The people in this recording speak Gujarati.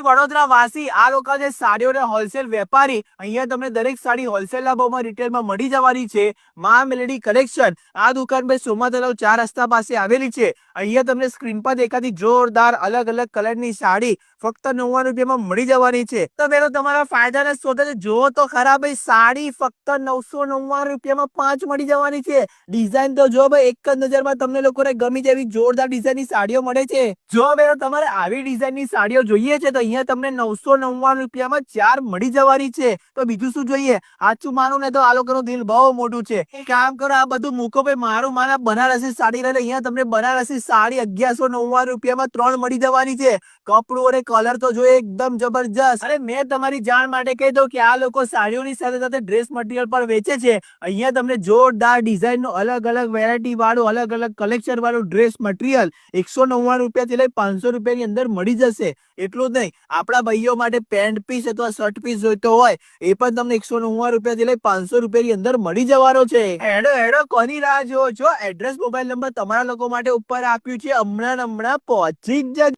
વડોદરા વાસી આ લોકો જે સાડીઓના હોલસેલ વેપારી, અહીંયા તમને દરેક સાડી હોલસેલના ભાવમાં રિટેલમાં મળી જવાની છે. મા મેલેડી કલેક્શન આ દુકાન ભાઈ સોમા તલાવ 4 રસ્તા પાસે આવેલી છે. અહીંયા તમને સ્ક્રીન પર દેખાતી જોરદાર અલગ અલગ કલરની સાડી ફક્ત 99 રૂપિયામાં મળી જવાની છે. તો પેલો તમારા ફાયદાને શોધે જોવો તો ખરા ભાઈ, સાડી ફક્ત 999 રૂપિયામાં 5 મળી જવાની છે. ડિઝાઇન તો જો ભાઈ, એક જ નજરમાં તમને લોકોને ગમી જેવી જોરદાર ડિઝાઇનની સાડીઓ મળે છે. જો પેલો તમારે આવી ડિઝાઇનની સાડીઓ જોઈએ છે તો અહીંયા તમને 999 રૂપિયામાં 4 મળી જવાની છે. તો બીજું શું જોઈએ? સાચું માનું ને તો આ લોકોનું દિલ બહુ મોટું છે. એક કામ કરો, આ બધું મૂકો ભાઈ, મારું માના બનારસી સાડી લઈને અહીંયા તમને બનારસી સાડી 1199 રૂપિયામાં 3 મળી જવાની છે. કપડું અને કલર તો જોઈએ એકદમ જબરજસ્ત. અરે મેં તમારી જાણ માટે કહી દઉં કે આ લોકો સાડીઓની સાથે સાથે ડ્રેસ મટીરિયલ પણ વેચે છે. અહીંયા તમને જોરદાર ડિઝાઇનનું અલગ અલગ વેરાયટી વાળું અલગ અલગ કલેક્શન વાળું ડ્રેસ મટીરિયલ 199 રૂપિયાથી લઈ 500 રૂપિયાની અંદર મળી જશે. એટલું જ નહીં, આપણા ભાઈઓ માટે પેન્ટ પીસ અથવા શર્ટ પીસ જોઈતો હોય એ પણ તમને 199 રૂપિયાથી લઈ 500 રૂપિયાની અંદર મળી જવાનો છે. હેડો હેડો, કોની રાહ જોવો છો? એડ્રેસ મોબાઈલ નંબર તમારા લોકો માટે ઉપર આપ્યું છે, હમણાં પહોંચી જ